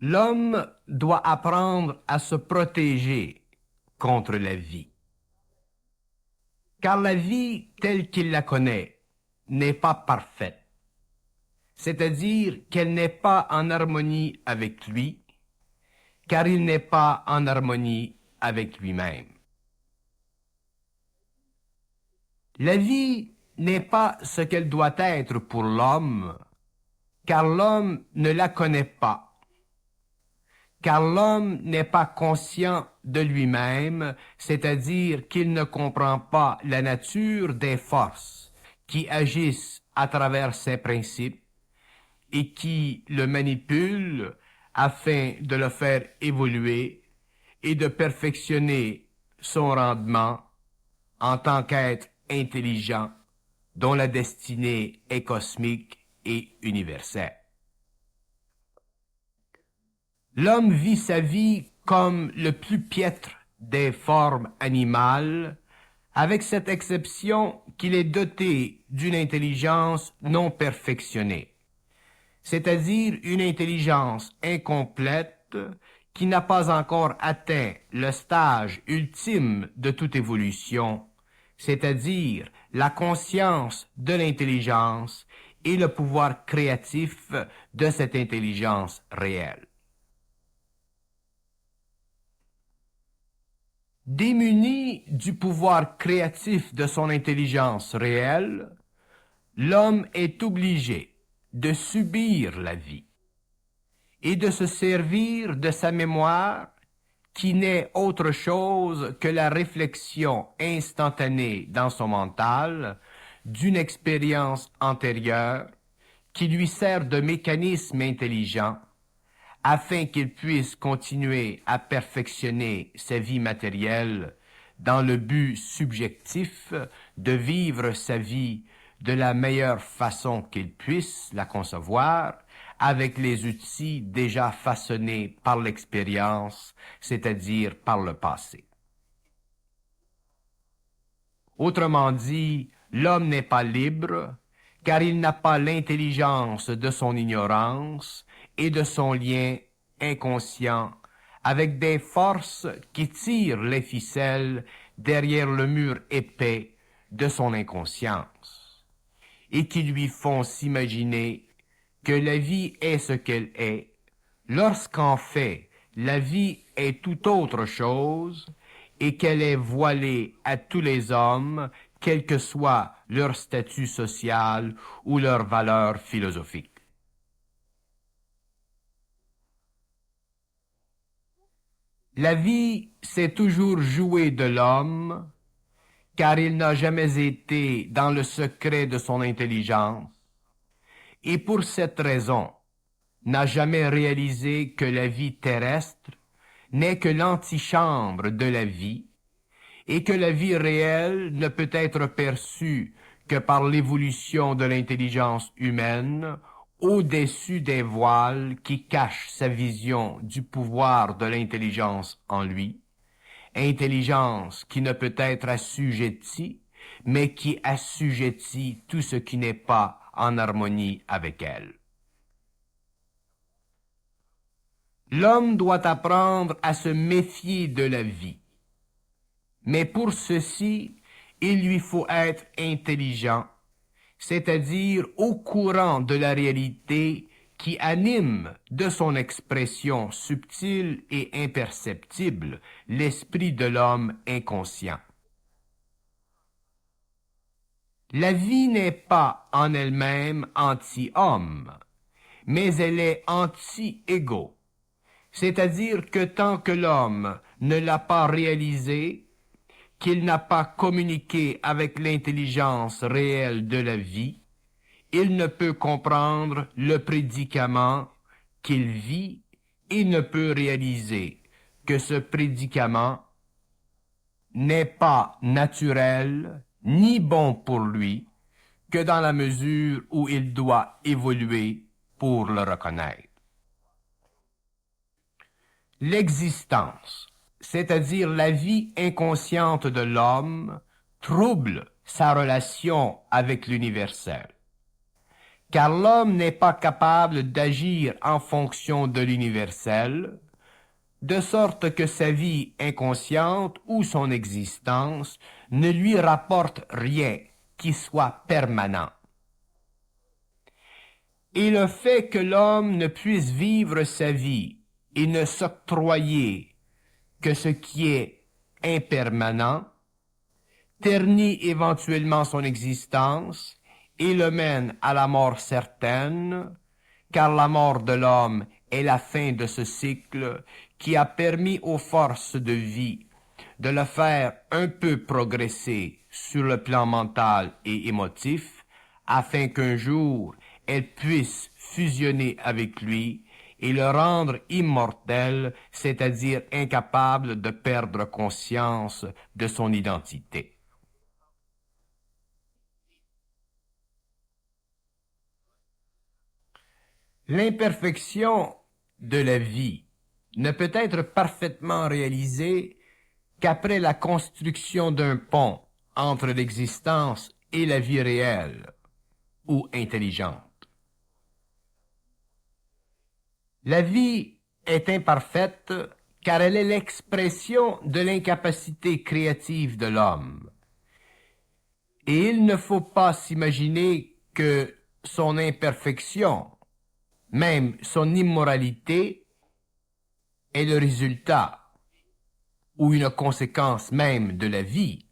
L'homme doit apprendre à se protéger contre la vie. Car la vie telle qu'il la connaît n'est pas parfaite, c'est-à-dire qu'elle n'est pas en harmonie avec lui, car il n'est pas en harmonie avec lui-même. La vie n'est pas ce qu'elle doit être pour l'homme, car l'homme ne la connaît pas. Car l'homme n'est pas conscient de lui-même, c'est-à-dire qu'il ne comprend pas la nature des forces qui agissent à travers ses principes et qui le manipulent afin de le faire évoluer et de perfectionner son rendement en tant qu'être intelligent dont la destinée est cosmique et universelle. L'homme vit sa vie comme le plus piètre des formes animales, avec cette exception qu'il est doté d'une intelligence non perfectionnée, c'est-à-dire une intelligence incomplète qui n'a pas encore atteint le stage ultime de toute évolution, c'est-à-dire la conscience de l'intelligence et le pouvoir créatif de cette intelligence réelle. Démuni du pouvoir créatif de son intelligence réelle, l'homme est obligé de subir la vie et de se servir de sa mémoire qui n'est autre chose que la réflexion instantanée dans son mental d'une expérience antérieure qui lui sert de mécanisme intelligent afin qu'il puisse continuer à perfectionner sa vie matérielle dans le but subjectif de vivre sa vie de la meilleure façon qu'il puisse la concevoir, avec les outils déjà façonnés par l'expérience, c'est-à-dire par le passé. Autrement dit, l'homme n'est pas libre, car il n'a pas l'intelligence de son ignorance et de son lien inconscient avec des forces qui tirent les ficelles derrière le mur épais de son inconscience et qui lui font s'imaginer que la vie est ce qu'elle est, lorsqu'en fait la vie est tout autre chose et qu'elle est voilée à tous les hommes, quel que soit leur statut social ou leur valeur philosophique. La vie s'est toujours jouée de l'homme, car il n'a jamais été dans le secret de son intelligence, et pour cette raison n'a jamais réalisé que la vie terrestre n'est que l'antichambre de la vie, et que la vie réelle ne peut être perçue que par l'évolution de l'intelligence humaine au-dessus des voiles qui cachent sa vision du pouvoir de l'intelligence en lui, intelligence qui ne peut être assujettie, mais qui assujettit tout ce qui n'est pas en harmonie avec elle. L'homme doit apprendre à se méfier de la vie, mais pour ceci, il lui faut être intelligent, c'est-à-dire au courant de la réalité qui anime de son expression subtile et imperceptible l'esprit de l'homme inconscient. La vie n'est pas en elle-même anti-homme, mais elle est anti-égo, c'est-à-dire que tant que l'homme ne l'a pas réalisé, qu'il n'a pas communiqué avec l'intelligence réelle de la vie, il ne peut comprendre le prédicament qu'il vit et ne peut réaliser que ce prédicament n'est pas naturel ni bon pour lui que dans la mesure où il doit évoluer pour le reconnaître. L'existence, c'est-à-dire la vie inconsciente de l'homme, trouble sa relation avec l'universel. car l'homme n'est pas capable d'agir en fonction de l'universel, de sorte que sa vie inconsciente ou son existence ne lui rapporte rien qui soit permanent. Et le fait que l'homme ne puisse vivre sa vie et ne s'octroyer que ce qui est impermanent, ternit éventuellement son existence et le mène à la mort certaine, car la mort de l'homme est la fin de ce cycle qui a permis aux forces de vie de le faire un peu progresser sur le plan mental et émotif, afin qu'un jour elles puissent fusionner avec lui et le rendre immortel, c'est-à-dire incapable de perdre conscience de son identité. L'imperfection de la vie ne peut être parfaitement réalisée qu'après la construction d'un pont entre l'existence et la vie réelle ou intelligente. La vie est imparfaite car elle est l'expression de l'incapacité créative de l'homme. Et il ne faut pas s'imaginer que son imperfection, même son immoralité, est le résultat ou une conséquence même de la vie,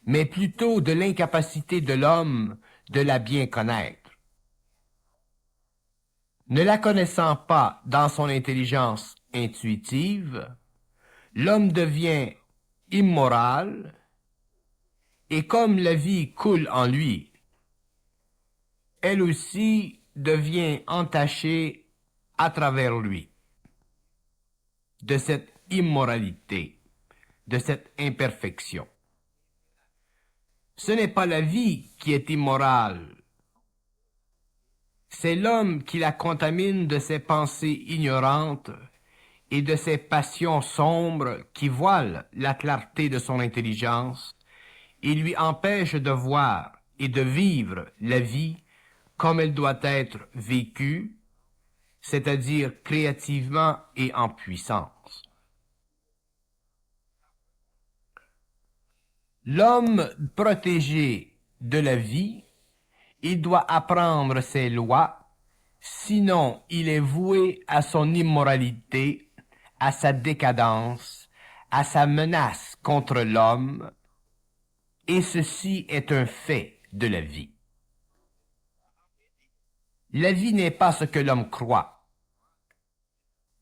mais plutôt de l'incapacité de l'homme de la bien connaître. Ne la connaissant pas dans son intelligence intuitive, l'homme devient immoral, et comme la vie coule en lui, elle aussi devient entachée à travers lui de cette immoralité, de cette imperfection. Ce n'est pas la vie qui est immorale, c'est l'homme qui la contamine de ses pensées ignorantes et de ses passions sombres qui voilent la clarté de son intelligence et lui empêchent de voir et de vivre la vie comme elle doit être vécue, c'est-à-dire créativement et en puissance. L'homme protégé de la vie, il doit apprendre ses lois, sinon il est voué à son immoralité, à sa décadence, à sa menace contre l'homme, et ceci est un fait de la vie. La vie n'est pas ce que l'homme croit.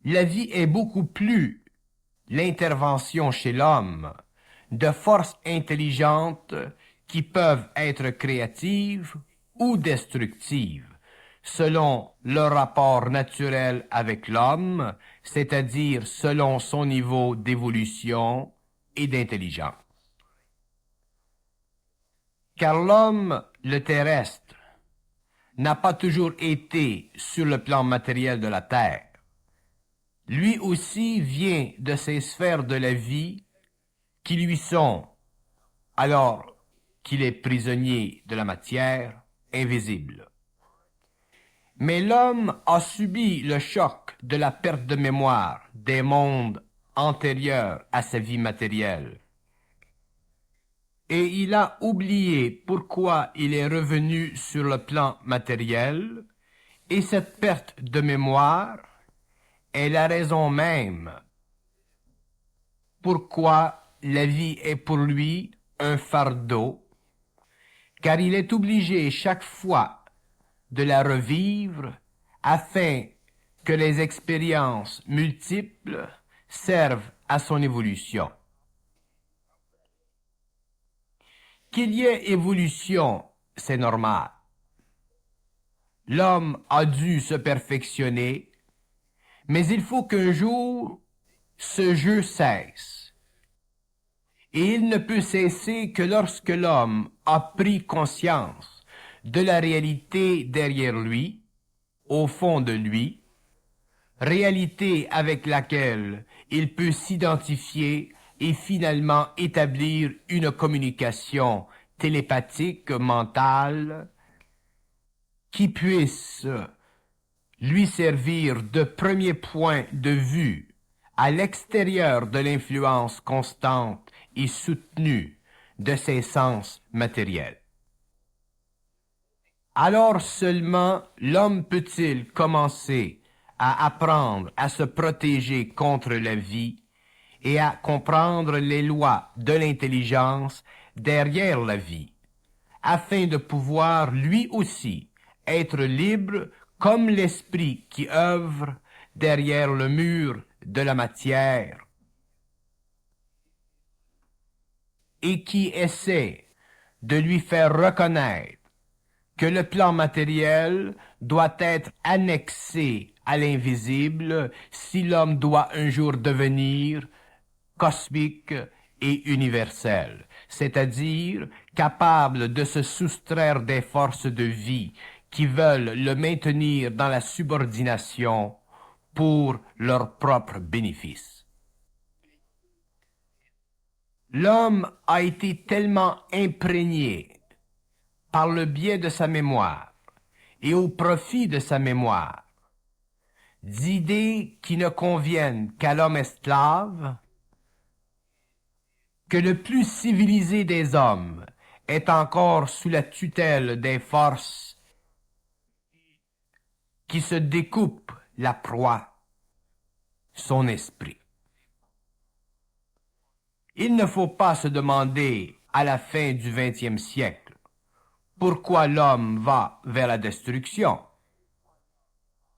La vie est beaucoup plus l'intervention chez l'homme de forces intelligentes qui peuvent être créatives ou destructives, selon leur rapport naturel avec l'homme, c'est-à-dire selon son niveau d'évolution et d'intelligence. Car l'homme, le terrestre, n'a pas toujours été sur le plan matériel de la terre. Lui aussi vient de ces sphères de la vie qui lui sont, alors qu'il est prisonnier de la matière, invisibles. Mais l'homme a subi le choc de la perte de mémoire des mondes antérieurs à sa vie matérielle. Et il a oublié pourquoi il est revenu sur le plan matériel, et cette perte de mémoire est la raison même pourquoi la vie est pour lui un fardeau, car il est obligé chaque fois de la revivre afin que les expériences multiples servent à son évolution. Qu'il y ait évolution, c'est normal. L'homme a dû se perfectionner, mais il faut qu'un jour ce jeu cesse. Et il ne peut cesser que lorsque l'homme a pris conscience de la réalité derrière lui, au fond de lui, réalité avec laquelle il peut s'identifier et finalement établir une communication télépathique mentale qui puisse lui servir de premier point de vue à l'extérieur de l'influence constante et soutenue de ses sens matériels. Alors seulement l'homme peut-il commencer à apprendre à se protéger contre la vie et à comprendre les lois de l'intelligence derrière la vie, afin de pouvoir lui aussi être libre comme l'esprit qui œuvre derrière le mur de la matière et qui essaie de lui faire reconnaître que le plan matériel doit être annexé à l'invisible si l'homme doit un jour devenir cosmique et universel, c'est-à-dire capable de se soustraire des forces de vie qui veulent le maintenir dans la subordination pour leur propre bénéfice. L'homme a été tellement imprégné par le biais de sa mémoire et au profit de sa mémoire d'idées qui ne conviennent qu'à l'homme esclave, que le plus civilisé des hommes est encore sous la tutelle des forces qui se découpent la proie, son esprit. Il ne faut pas se demander à la fin du XXe siècle pourquoi l'homme va vers la destruction.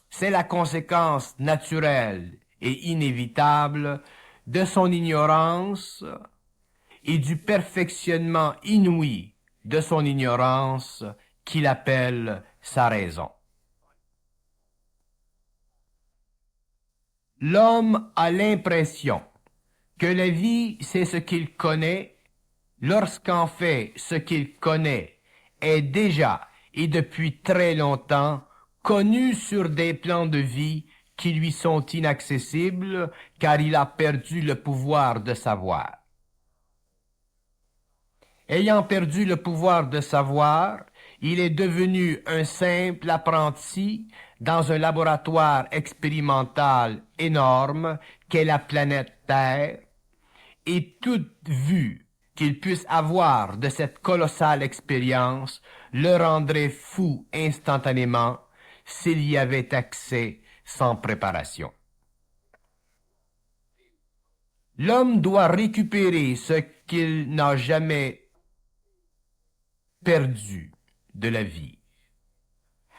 C'est la conséquence naturelle et inévitable de son ignorance et du perfectionnement inouï de son ignorance qu'il appelle sa raison. L'homme a l'impression que la vie, c'est ce qu'il connaît, lorsqu'en fait ce qu'il connaît est déjà et depuis très longtemps connu sur des plans de vie qui lui sont inaccessibles car il a perdu le pouvoir de savoir. Ayant perdu le pouvoir de savoir, il est devenu un simple apprenti dans un laboratoire expérimental énorme qu'est la planète Terre, et toute vue qu'il puisse avoir de cette colossale expérience le rendrait fou instantanément s'il y avait accès sans préparation. L'homme doit récupérer ce qu'il n'a jamais perdu de la vie,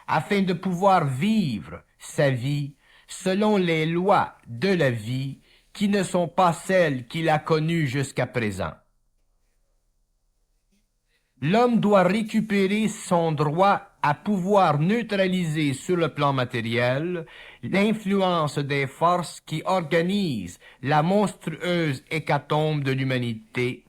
afin de pouvoir vivre sa vie selon les lois de la vie qui ne sont pas celles qu'il a connues jusqu'à présent. L'homme doit récupérer son droit à pouvoir neutraliser sur le plan matériel l'influence des forces qui organisent la monstrueuse hécatombe de l'humanité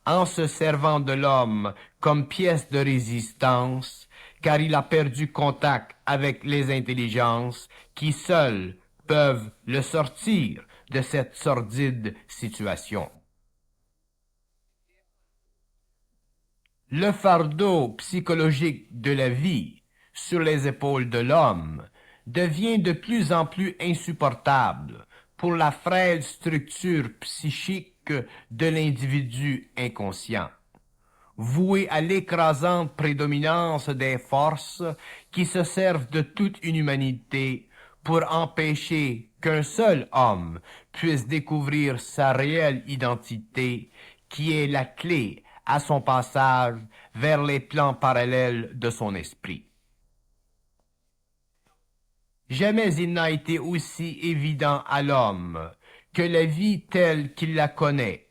en se servant de l'homme comme pièce de résistance, car il a perdu contact avec les intelligences qui seules peuvent le sortir de cette sordide situation. Le fardeau psychologique de la vie sur les épaules de l'homme devient de plus en plus insupportable pour la frêle structure psychique de l'individu inconscient, voué à l'écrasante prédominance des forces qui se servent de toute une humanité pour empêcher qu'un seul homme puisse découvrir sa réelle identité, qui est la clé à son passage vers les plans parallèles de son esprit. Jamais il n'a été aussi évident à l'homme que la vie telle qu'il la connaît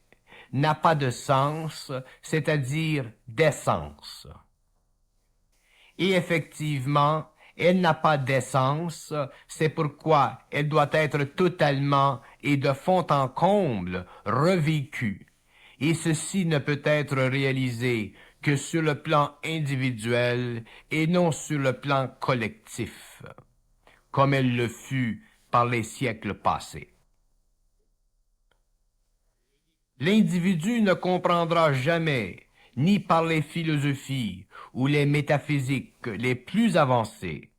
n'a pas de sens, c'est-à-dire d'essence. Et effectivement, elle n'a pas d'essence, c'est pourquoi elle doit être totalement et de fond en comble revécue. Et ceci ne peut être réalisé que sur le plan individuel et non sur le plan collectif, comme elle le fut par les siècles passés. L'individu ne comprendra jamais ni par les philosophies ou les métaphysiques les plus avancées,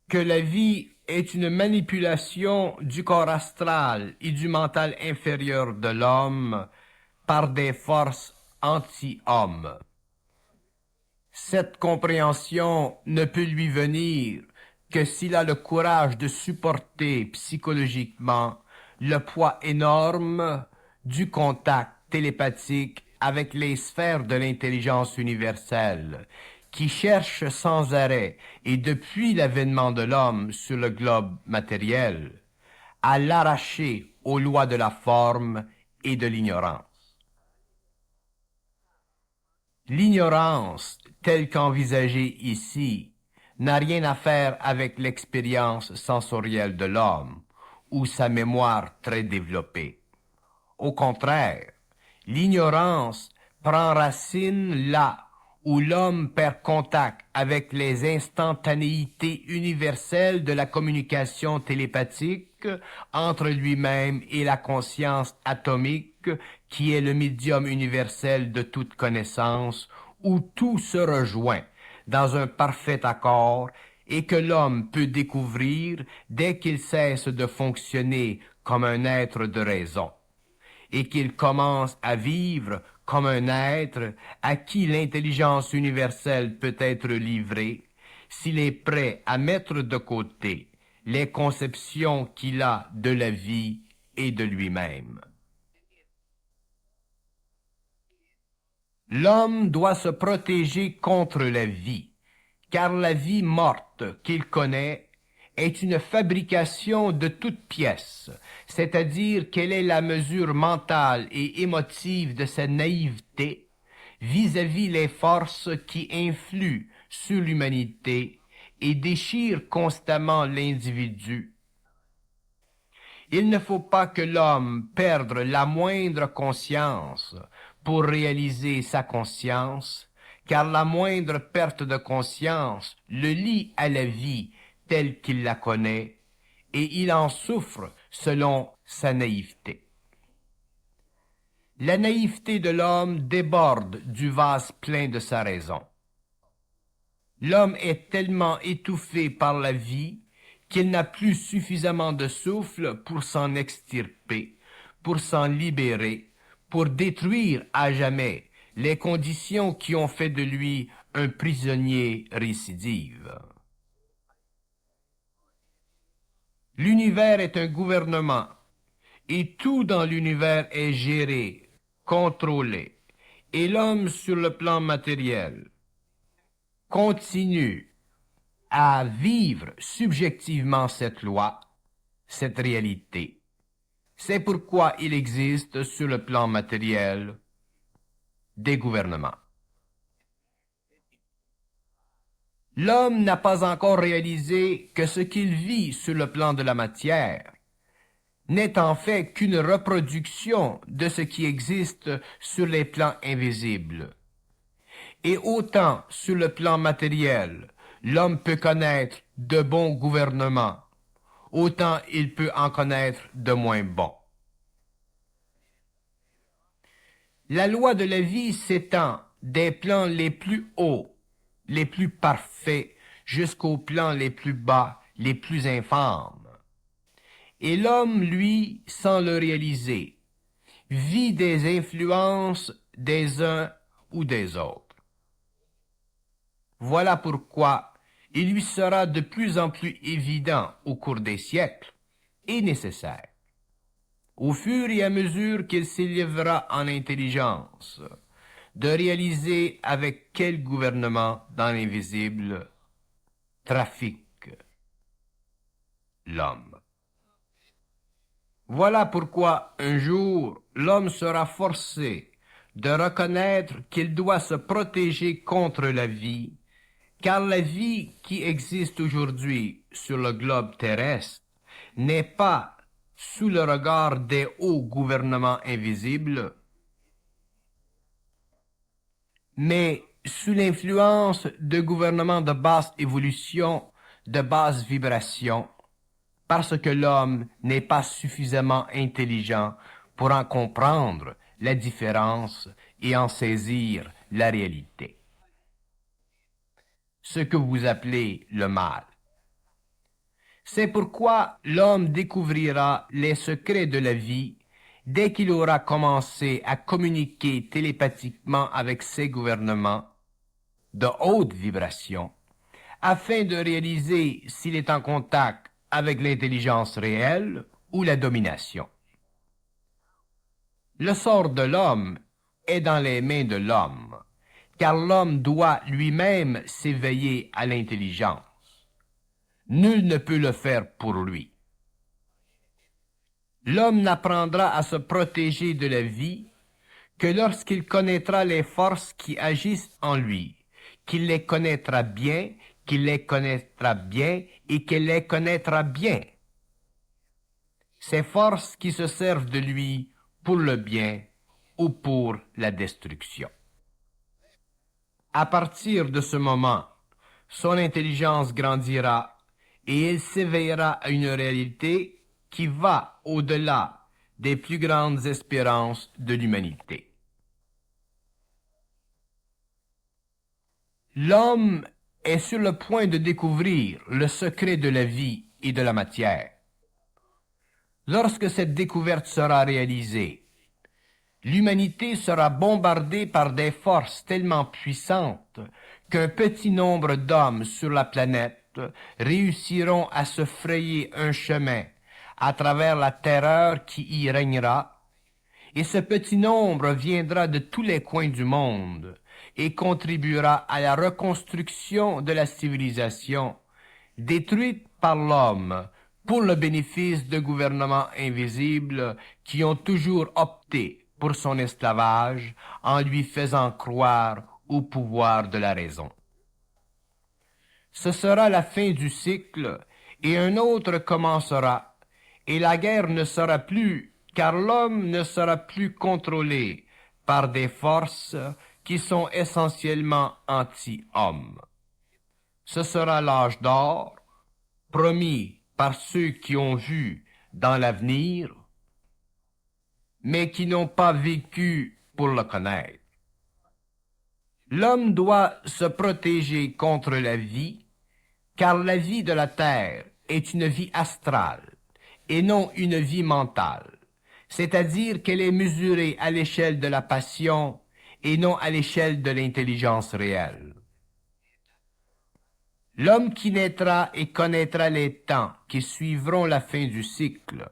que la vie est une manipulation du corps astral et du mental inférieur de l'homme par des forces anti-hommes. Cette compréhension ne peut lui venir que s'il a le courage de supporter psychologiquement le poids énorme du contact télépathique avec les sphères de l'intelligence universelle, qui cherchent sans arrêt, et depuis l'avènement de l'homme sur le globe matériel, à l'arracher aux lois de la forme et de l'ignorance. L'ignorance, telle qu'envisagée ici, n'a rien à faire avec l'expérience sensorielle de l'homme ou sa mémoire très développée. Au contraire, l'ignorance prend racine là où l'homme perd contact avec les instantanéités universelles de la communication télépathique entre lui-même et la conscience atomique qui est le médium universel de toute connaissance, où tout se rejoint dans un parfait accord et que l'homme peut découvrir dès qu'il cesse de fonctionner comme un être de raison, et qu'il commence à vivre comme un être à qui l'intelligence universelle peut être livrée, s'il est prêt à mettre de côté les conceptions qu'il a de la vie et de lui-même. L'homme doit se protéger contre la vie, car la vie morte qu'il connaît est une fabrication de toutes pièces, c'est-à-dire qu'elle est la mesure mentale et émotive de sa naïveté vis-à-vis les forces qui influent sur l'humanité et déchirent constamment l'individu. Il ne faut pas que l'homme perde la moindre conscience pour réaliser sa conscience, car la moindre perte de conscience le lie à la vie telle qu'il la connaît, et il en souffre selon sa naïveté. La naïveté de l'homme déborde du vase plein de sa raison. L'homme est tellement étouffé par la vie qu'il n'a plus suffisamment de souffle pour s'en extirper, pour s'en libérer, pour détruire à jamais les conditions qui ont fait de lui un prisonnier récidive. L'univers est un gouvernement, et tout dans l'univers est géré, contrôlé, et l'homme sur le plan matériel continue à vivre subjectivement cette loi, cette réalité. C'est pourquoi il existe sur le plan matériel des gouvernements. L'homme n'a pas encore réalisé que ce qu'il vit sur le plan de la matière n'est en fait qu'une reproduction de ce qui existe sur les plans invisibles. Et autant sur le plan matériel, l'homme peut connaître de bons gouvernements, autant il peut en connaître de moins bons. La loi de la vie s'étend des plans les plus hauts, les plus parfaits, jusqu'aux plans les plus bas, les plus infâmes. Et l'homme, lui, sans le réaliser, vit des influences des uns ou des autres. Voilà pourquoi il lui sera de plus en plus évident au cours des siècles et nécessaire, au fur et à mesure qu'il s'élèvera en intelligence, de réaliser avec quel gouvernement dans l'invisible trafique l'homme. Voilà pourquoi un jour l'homme sera forcé de reconnaître qu'il doit se protéger contre la vie, car la vie qui existe aujourd'hui sur le globe terrestre n'est pas sous le regard des hauts gouvernements invisibles, mais sous l'influence de gouvernements de basse évolution, de basse vibration, parce que l'homme n'est pas suffisamment intelligent pour en comprendre la différence et en saisir la réalité. Ce que vous appelez le mal. C'est pourquoi l'homme découvrira les secrets de la vie dès qu'il aura commencé à communiquer télépathiquement avec ses gouvernements de haute vibration, afin de réaliser s'il est en contact avec l'intelligence réelle ou la domination. Le sort de l'homme est dans les mains de l'homme, car l'homme doit lui-même s'éveiller à l'intelligence. Nul ne peut le faire pour lui. L'homme n'apprendra à se protéger de la vie que lorsqu'il connaîtra les forces qui agissent en lui, qu'il les connaîtra bien, qu'il les connaîtra bien et qu'il les connaîtra bien. Ces forces qui se servent de lui pour le bien ou pour la destruction. À partir de ce moment, son intelligence grandira et il s'éveillera à une réalité qui va au-delà des plus grandes espérances de l'humanité. L'homme est sur le point de découvrir le secret de la vie et de la matière. Lorsque cette découverte sera réalisée, l'humanité sera bombardée par des forces tellement puissantes qu'un petit nombre d'hommes sur la planète réussiront à se frayer un chemin à travers la terreur qui y régnera, et ce petit nombre viendra de tous les coins du monde et contribuera à la reconstruction de la civilisation détruite par l'homme pour le bénéfice de gouvernements invisibles qui ont toujours opté pour son esclavage en lui faisant croire au pouvoir de la raison. Ce sera la fin du cycle et un autre commencera, et la guerre ne sera plus, car l'homme ne sera plus contrôlé par des forces qui sont essentiellement anti-hommes. Ce sera l'âge d'or, promis par ceux qui ont vu dans l'avenir, mais qui n'ont pas vécu pour le connaître. L'homme doit se protéger contre la vie, car la vie de la terre est une vie astrale et non une vie mentale, c'est-à-dire qu'elle est mesurée à l'échelle de la passion et non à l'échelle de l'intelligence réelle. L'homme qui naîtra et connaîtra les temps qui suivront la fin du cycle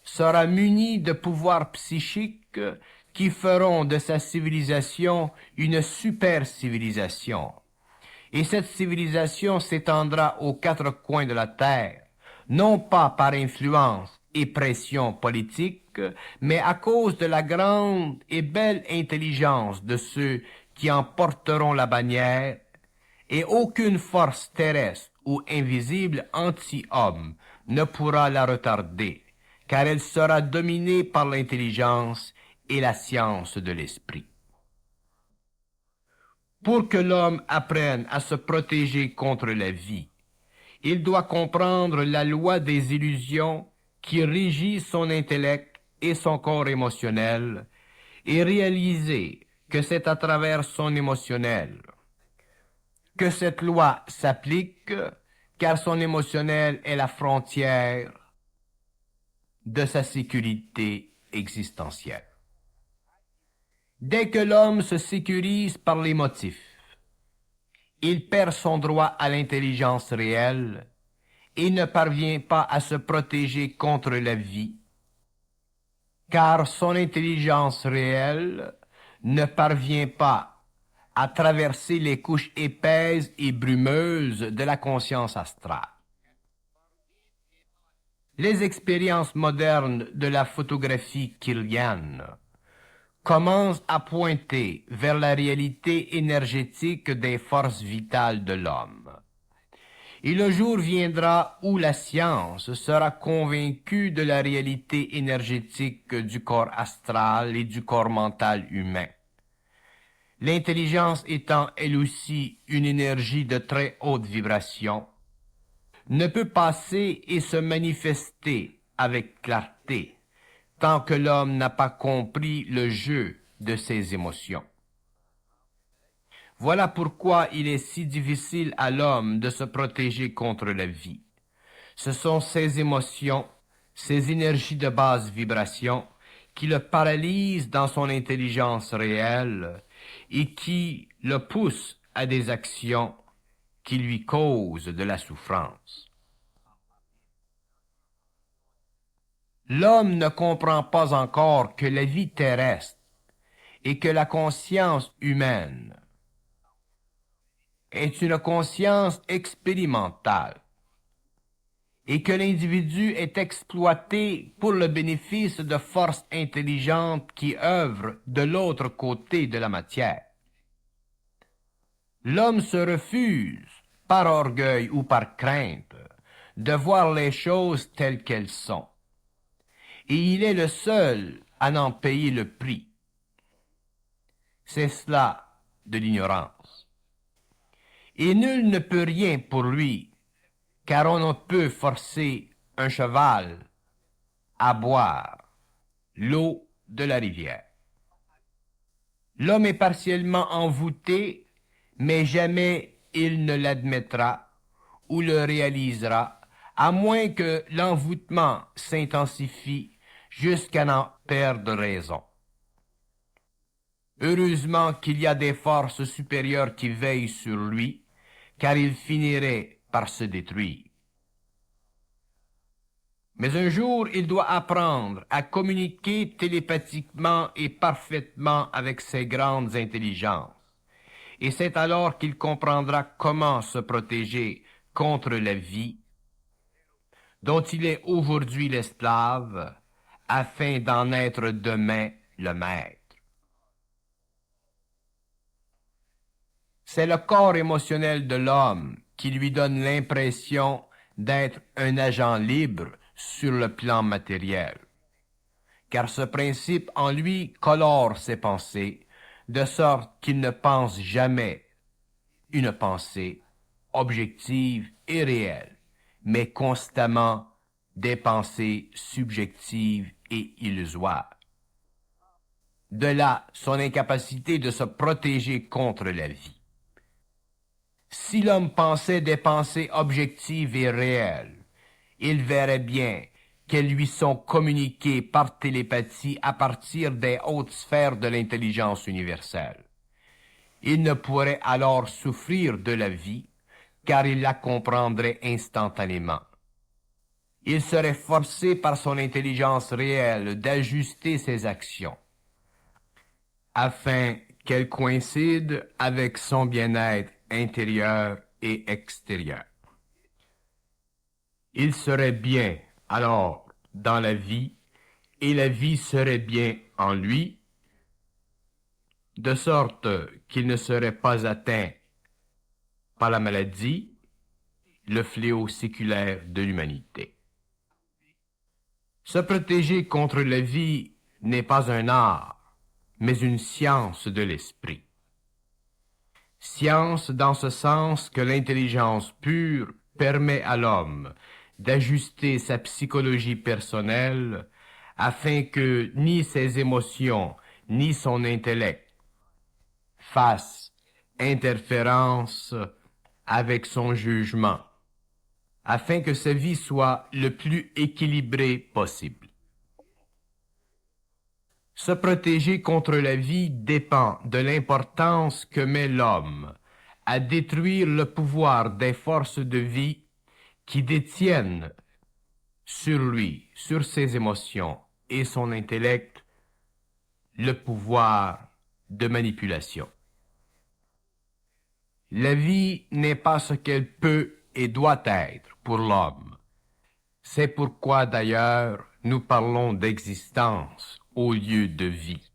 sera muni de pouvoirs psychiques qui feront de sa civilisation une super civilisation. Et cette civilisation s'étendra aux quatre coins de la terre, non pas par influence et pression politique, mais à cause de la grande et belle intelligence de ceux qui en porteront la bannière, et aucune force terrestre ou invisible anti-homme ne pourra la retarder, car elle sera dominée par l'intelligence et la science de l'esprit. Pour que l'homme apprenne à se protéger contre la vie, il doit comprendre la loi des illusions qui régit son intellect et son corps émotionnel et réaliser que c'est à travers son émotionnel que cette loi s'applique, car son émotionnel est la frontière de sa sécurité existentielle. Dès que l'homme se sécurise par les motifs, il perd son droit à l'intelligence réelle et ne parvient pas à se protéger contre la vie, car son intelligence réelle ne parvient pas à traverser les couches épaisses et brumeuses de la conscience astrale. Les expériences modernes de la photographie kirliane commencent à pointer vers la réalité énergétique des forces vitales de l'homme. Et le jour viendra où la science sera convaincue de la réalité énergétique du corps astral et du corps mental humain. L'intelligence étant elle aussi une énergie de très haute vibration, ne peut passer et se manifester avec clarté tant que l'homme n'a pas compris le jeu de ses émotions. Voilà pourquoi il est si difficile à l'homme de se protéger contre la vie. Ce sont ses émotions, ses énergies de basse vibration qui le paralysent dans son intelligence réelle et qui le poussent à des actions qui lui causent de la souffrance. L'homme ne comprend pas encore que la vie terrestre et que la conscience humaine est une conscience expérimentale et que l'individu est exploité pour le bénéfice de forces intelligentes qui œuvrent de l'autre côté de la matière. L'homme se refuse, par orgueil ou par crainte, de voir les choses telles qu'elles sont, et il est le seul à n'en payer le prix. C'est cela de l'ignorance. Et nul ne peut rien pour lui, car on ne peut forcer un cheval à boire l'eau de la rivière. L'homme est partiellement envoûté, mais jamais il ne l'admettra ou le réalisera, à moins que l'envoûtement s'intensifie jusqu'à n'en perdre raison. Heureusement qu'il y a des forces supérieures qui veillent sur lui, car il finirait par se détruire. Mais un jour, il doit apprendre à communiquer télépathiquement et parfaitement avec ses grandes intelligences. Et c'est alors qu'il comprendra comment se protéger contre la vie, dont il est aujourd'hui l'esclave, afin d'en être demain le maître. C'est le corps émotionnel de l'homme qui lui donne l'impression d'être un agent libre sur le plan matériel, car ce principe en lui colore ses pensées, de sorte qu'il ne pense jamais une pensée objective et réelle, mais constamment des pensées subjectives et illusoires. De là son incapacité de se protéger contre la vie. Si l'homme pensait des pensées objectives et réelles, il verrait bien qu'elles lui sont communiquées par télépathie à partir des hautes sphères de l'intelligence universelle. Il ne pourrait alors souffrir de la vie, car il la comprendrait instantanément. Il serait forcé par son intelligence réelle d'ajuster ses actions, afin qu'elles coïncident avec son bien-être intérieur et extérieur. Il serait bien, alors, dans la vie, et la vie serait bien en lui, de sorte qu'il ne serait pas atteint par la maladie, le fléau séculaire de l'humanité. Se protéger contre la vie n'est pas un art, mais une science de l'esprit. Science dans ce sens que l'intelligence pure permet à l'homme d'ajuster sa psychologie personnelle afin que ni ses émotions ni son intellect fassent interférence avec son jugement, afin que sa vie soit le plus équilibrée possible. Se protéger contre la vie dépend de l'importance que met l'homme à détruire le pouvoir des forces de vie qui détiennent sur lui, sur ses émotions et son intellect, le pouvoir de manipulation. La vie n'est pas ce qu'elle peut et doit être pour l'homme. C'est pourquoi d'ailleurs nous parlons d'existence au lieu de vie.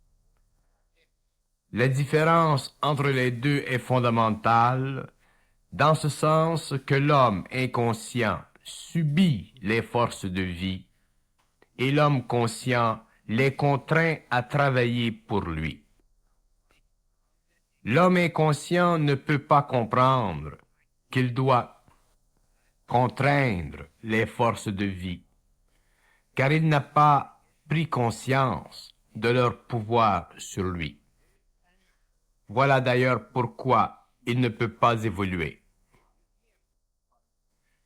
La différence entre les deux est fondamentale, dans ce sens que l'homme inconscient subit les forces de vie et l'homme conscient les contraint à travailler pour lui. L'homme inconscient ne peut pas comprendre qu'il doit contraindre les forces de vie, car il n'a pas pris conscience de leur pouvoir sur lui. Voilà d'ailleurs pourquoi il ne peut pas évoluer.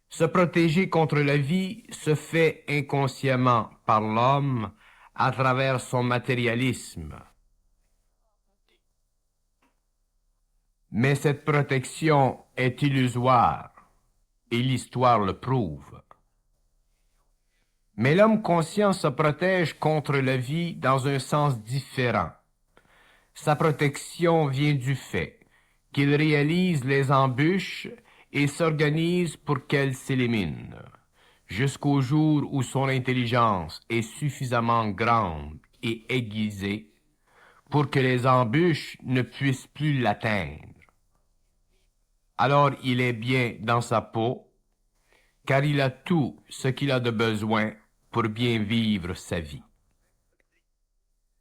Se protéger contre la vie se fait inconsciemment par l'homme à travers son matérialisme. Mais cette protection est illusoire, et l'histoire le prouve. Mais l'homme conscient se protège contre la vie dans un sens différent. Sa protection vient du fait qu'il réalise les embûches et s'organise pour qu'elles s'éliminent, jusqu'au jour où son intelligence est suffisamment grande et aiguisée pour que les embûches ne puissent plus l'atteindre. Alors il est bien dans sa peau, car il a tout ce qu'il a de besoin pour bien vivre sa vie.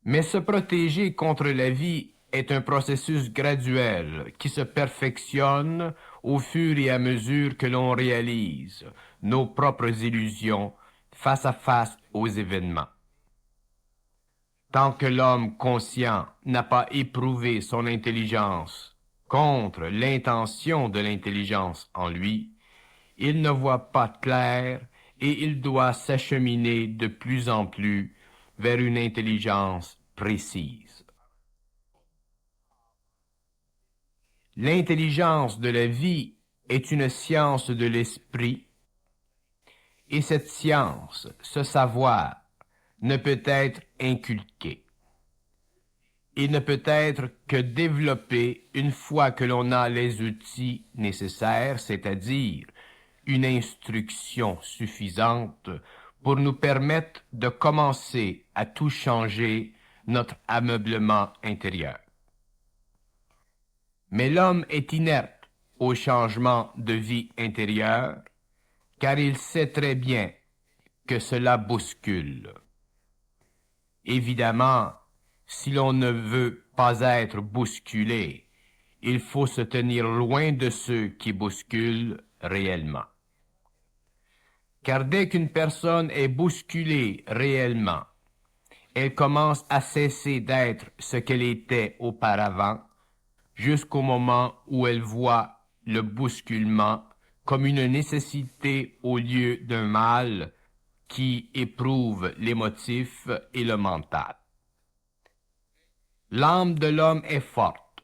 Mais se protéger contre la vie est un processus graduel qui se perfectionne au fur et à mesure que l'on réalise nos propres illusions face à face aux événements. Tant que l'homme conscient n'a pas éprouvé son intelligence contre l'intention de l'intelligence en lui, il ne voit pas clair et il doit s'acheminer de plus en plus vers une intelligence précise. L'intelligence de la vie est une science de l'esprit, et cette science, ce savoir, ne peut être inculqué. Il ne peut être que développé une fois que l'on a les outils nécessaires, c'est-à-dire une instruction suffisante pour nous permettre de commencer à tout changer notre ameublement intérieur. Mais l'homme est inerte au changement de vie intérieure, car il sait très bien que cela bouscule. Évidemment, si l'on ne veut pas être bousculé, il faut se tenir loin de ceux qui bousculent réellement. Car dès qu'une personne est bousculée réellement, elle commence à cesser d'être ce qu'elle était auparavant, jusqu'au moment où elle voit le bousculement comme une nécessité au lieu d'un mal qui éprouve l'émotif et le mental. L'âme de l'homme est forte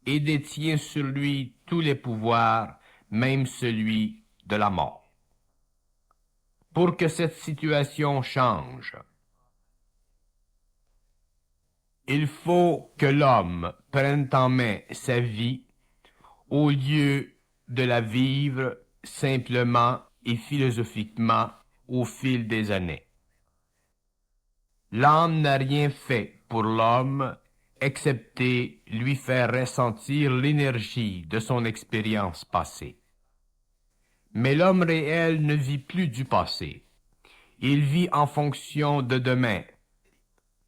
et détient sur lui tous les pouvoirs, même celui de la mort. Pour que cette situation change, il faut que l'homme prenne en main sa vie au lieu de la vivre simplement et philosophiquement au fil des années. L'âme n'a rien fait pour l'homme excepté lui faire ressentir l'énergie de son expérience passée. Mais l'homme réel ne vit plus du passé. Il vit en fonction de demain,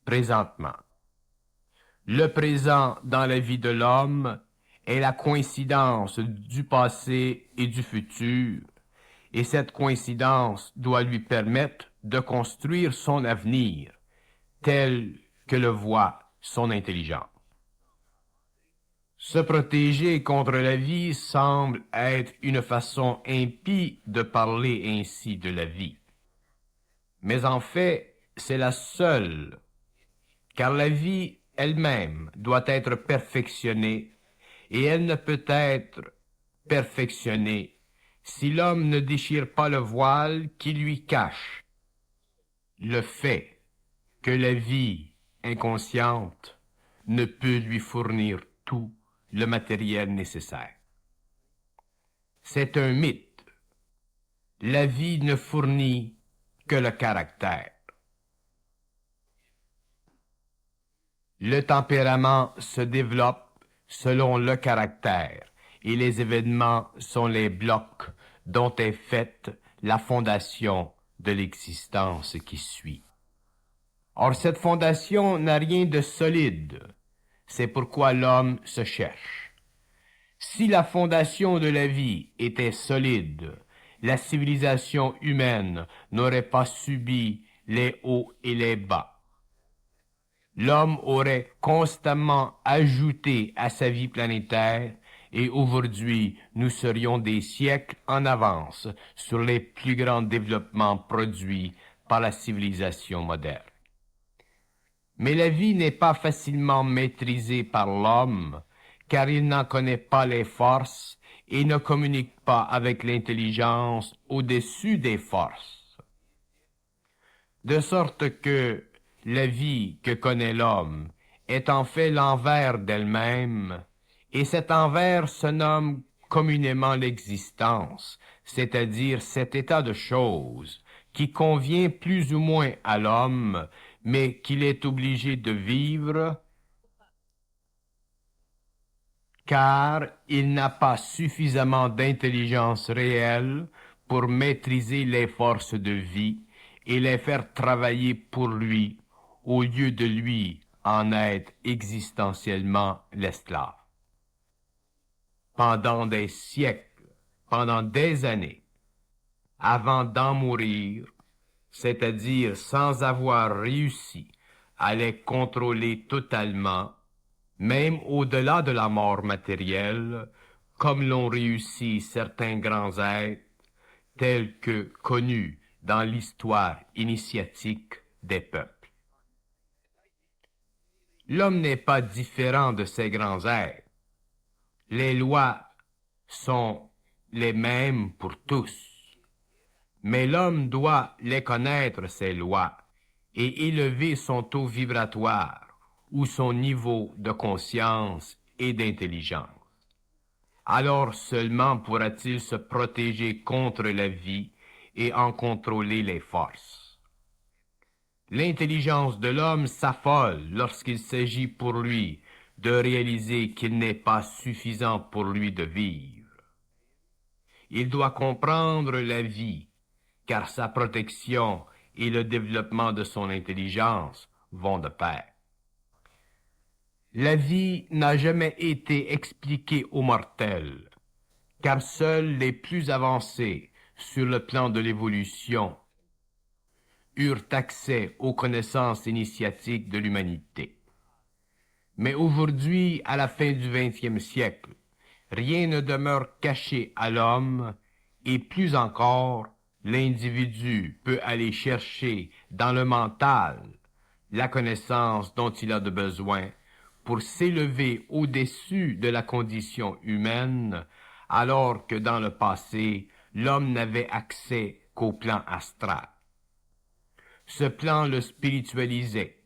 présentement. Le présent dans la vie de l'homme est la coïncidence du passé et du futur, et cette coïncidence doit lui permettre de construire son avenir tel que le voit son intelligence. Se protéger contre la vie semble être une façon impie de parler ainsi de la vie. Mais en fait, c'est la seule, car la vie elle-même doit être perfectionnée, et elle ne peut être perfectionnée si l'homme ne déchire pas le voile qui lui cache le fait que la vie inconsciente ne peut lui fournir tout le matériel nécessaire. C'est un mythe. La vie ne fournit que le caractère. Le tempérament se développe selon le caractère et les événements sont les blocs dont est faite la fondation de l'existence qui suit. Or, cette fondation n'a rien de solide. C'est pourquoi l'homme se cherche. Si la fondation de la vie était solide, la civilisation humaine n'aurait pas subi les hauts et les bas. l'homme aurait constamment ajouté à sa vie planétaire et aujourd'hui, nous serions des siècles en avance sur les plus grands développements produits par la civilisation moderne. Mais la vie n'est pas facilement maîtrisée par l'homme, car il n'en connaît pas les forces et ne communique pas avec l'intelligence au-dessus des forces. De sorte que la vie que connaît l'homme est en fait l'envers d'elle-même, et cet envers se nomme communément l'existence, c'est-à-dire cet état de choses qui convient plus ou moins à l'homme, mais qu'il est obligé de vivre car il n'a pas suffisamment d'intelligence réelle pour maîtriser les forces de vie et les faire travailler pour lui au lieu de lui en être existentiellement l'esclave. Pendant des siècles, pendant des années, avant d'en mourir, c'est-à-dire sans avoir réussi à les contrôler totalement, même au-delà de la mort matérielle, comme l'ont réussi certains grands êtres, tels que connus dans l'histoire initiatique des peuples. L'homme n'est pas différent de ces grands êtres. Les lois sont les mêmes pour tous. Mais l'homme doit les connaître, ces lois, et élever son taux vibratoire ou son niveau de conscience et d'intelligence. Alors seulement pourra-t-il se protéger contre la vie et en contrôler les forces. L'intelligence de l'homme s'affole lorsqu'il s'agit pour lui de réaliser qu'il n'est pas suffisant pour lui de vivre. Il doit comprendre la vie, car sa protection et le développement de son intelligence vont de pair. La vie n'a jamais été expliquée aux mortels, car seuls les plus avancés sur le plan de l'évolution eurent accès aux connaissances initiatiques de l'humanité. Mais aujourd'hui, à la fin du XXe siècle, rien ne demeure caché à l'homme, et plus encore, l'individu peut aller chercher dans le mental la connaissance dont il a de besoin pour s'élever au-dessus de la condition humaine, alors que dans le passé, l'homme n'avait accès qu'au plan astral. Ce plan le spiritualisait,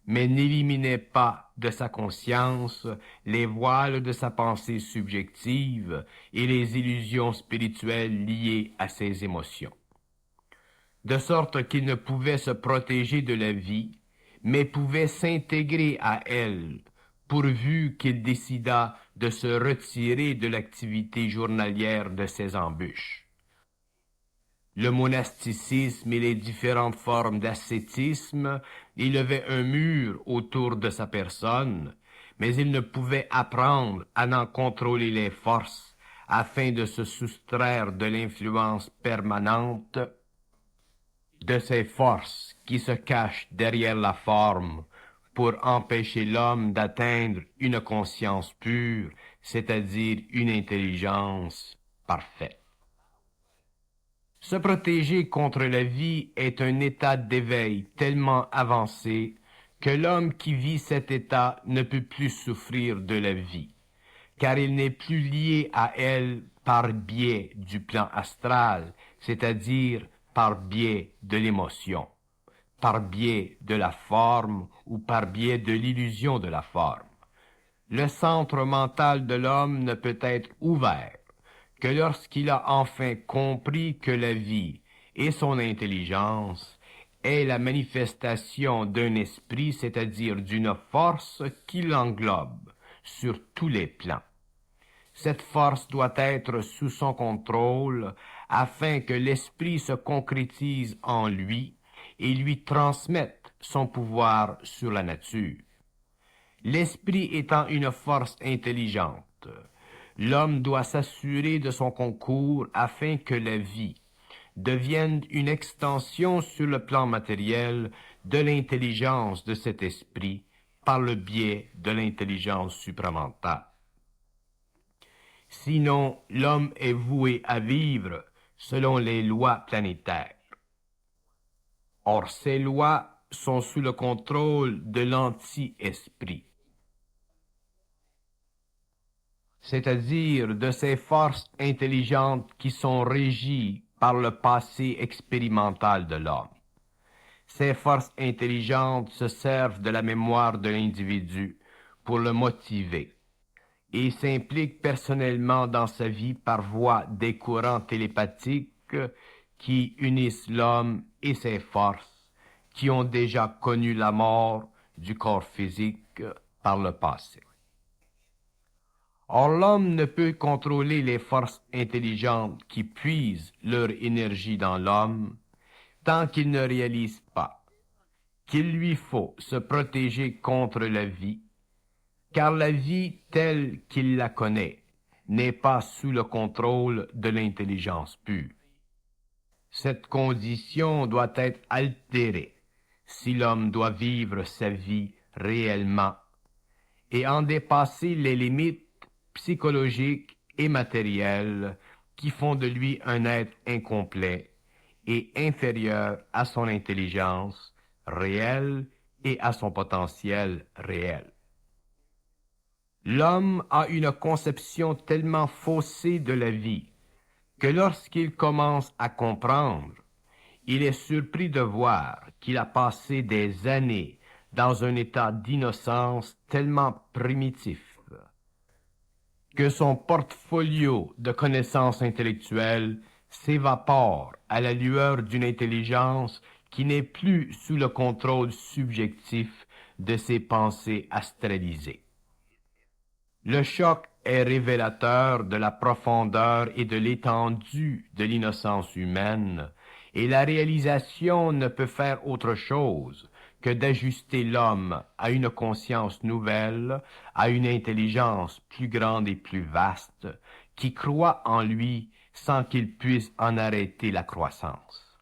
mais n'éliminait pas de sa conscience les voiles de sa pensée subjective et les illusions spirituelles liées à ses émotions. De sorte qu'il ne pouvait se protéger de la vie, mais pouvait s'intégrer à elle, pourvu qu'il décidât de se retirer de l'activité journalière de ses embûches. Le monasticisme et les différentes formes d'ascétisme élevaient un mur autour de sa personne, mais il ne pouvait apprendre à en contrôler les forces afin de se soustraire de l'influence permanente de ces forces qui se cachent derrière la forme pour empêcher l'homme d'atteindre une conscience pure, c'est-à-dire une intelligence parfaite. Se protéger contre la vie est un état d'éveil tellement avancé que l'homme qui vit cet état ne peut plus souffrir de la vie, car il n'est plus lié à elle par biais du plan astral, c'est-à-dire par biais de l'émotion, par biais de la forme ou par biais de l'illusion de la forme. Le centre mental de l'homme ne peut être ouvert que lorsqu'il a enfin compris que la vie et son intelligence est la manifestation d'un esprit, c'est-à-dire d'une force qui l'englobe sur tous les plans. Cette force doit être sous son contrôle afin que l'esprit se concrétise en lui et lui transmette son pouvoir sur la nature. L'esprit étant une force intelligente, l'homme doit s'assurer de son concours afin que la vie devienne une extension sur le plan matériel de l'intelligence de cet esprit par le biais de l'intelligence supramentale. Sinon, l'homme est voué à vivre selon les lois planétaires. Or, ces lois sont sous le contrôle de l'anti-esprit, c'est-à-dire de ces forces intelligentes qui sont régies par le passé expérimental de l'homme. Ces forces intelligentes se servent de la mémoire de l'individu pour le motiver et s'impliquent personnellement dans sa vie par voie des courants télépathiques qui unissent l'homme et ses forces qui ont déjà connu la mort du corps physique par le passé. Or, l'homme ne peut contrôler les forces intelligentes qui puisent leur énergie dans l'homme tant qu'il ne réalise pas qu'il lui faut se protéger contre la vie, car la vie telle qu'il la connaît n'est pas sous le contrôle de l'intelligence pure. Cette condition doit être altérée si l'homme doit vivre sa vie réellement et en dépasser les limites psychologiques et matérielles qui font de lui un être incomplet et inférieur à son intelligence réelle et à son potentiel réel. L'homme a une conception tellement faussée de la vie que lorsqu'il commence à comprendre, il est surpris de voir qu'il a passé des années dans un état d'innocence tellement primitif que son portfolio de connaissances intellectuelles s'évapore à la lueur d'une intelligence qui n'est plus sous le contrôle subjectif de ses pensées astralisées. Le choc est révélateur de la profondeur et de l'étendue de l'innocence humaine, et la réalisation ne peut faire autre chose que d'ajuster l'homme à une conscience nouvelle, à une intelligence plus grande et plus vaste, qui croit en lui sans qu'il puisse en arrêter la croissance.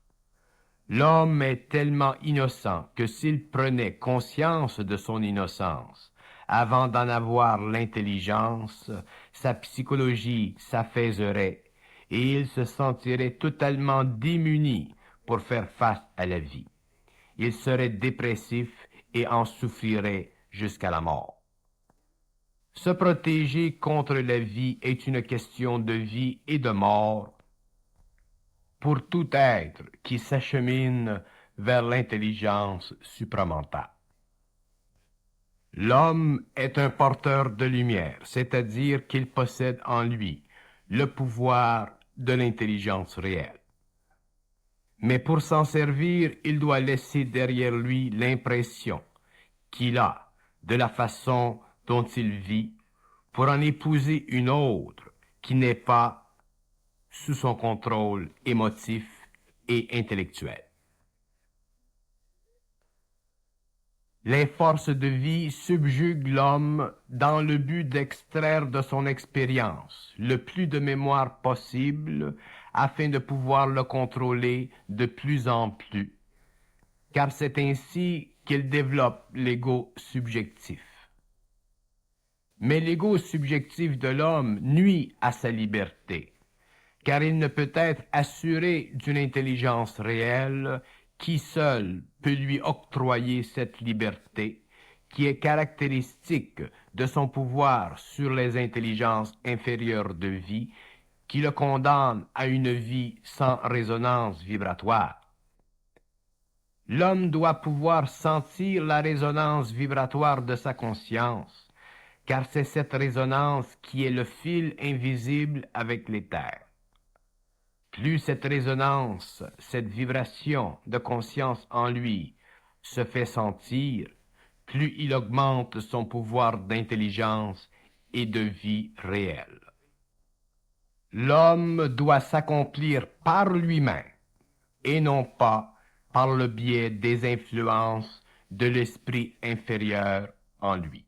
L'homme est tellement innocent que s'il prenait conscience de son innocence, avant d'en avoir l'intelligence, sa psychologie s'affaiserait et il se sentirait totalement démuni pour faire face à la vie. Il serait dépressif et en souffrirait jusqu'à la mort. Se protéger contre la vie est une question de vie et de mort pour tout être qui s'achemine vers l'intelligence supramentale. L'homme est un porteur de lumière, c'est-à-dire qu'il possède en lui le pouvoir de l'intelligence réelle. Mais pour s'en servir, il doit laisser derrière lui l'impression qu'il a de la façon dont il vit pour en épouser une autre qui n'est pas sous son contrôle émotif et intellectuel. Les forces de vie subjuguent l'homme dans le but d'extraire de son expérience le plus de mémoire possible afin de pouvoir le contrôler de plus en plus, car c'est ainsi qu'il développe l'ego subjectif. Mais l'ego subjectif de l'homme nuit à sa liberté, car il ne peut être assuré d'une intelligence réelle qui seul peut lui octroyer cette liberté, qui est caractéristique de son pouvoir sur les intelligences inférieures de vie, qui le condamne à une vie sans résonance vibratoire. L'homme doit pouvoir sentir la résonance vibratoire de sa conscience, car c'est cette résonance qui est le fil invisible avec l'éther. Plus cette résonance, cette vibration de conscience en lui se fait sentir, plus il augmente son pouvoir d'intelligence et de vie réelle. L'homme doit s'accomplir par lui-même et non pas par le biais des influences de l'esprit inférieur en lui.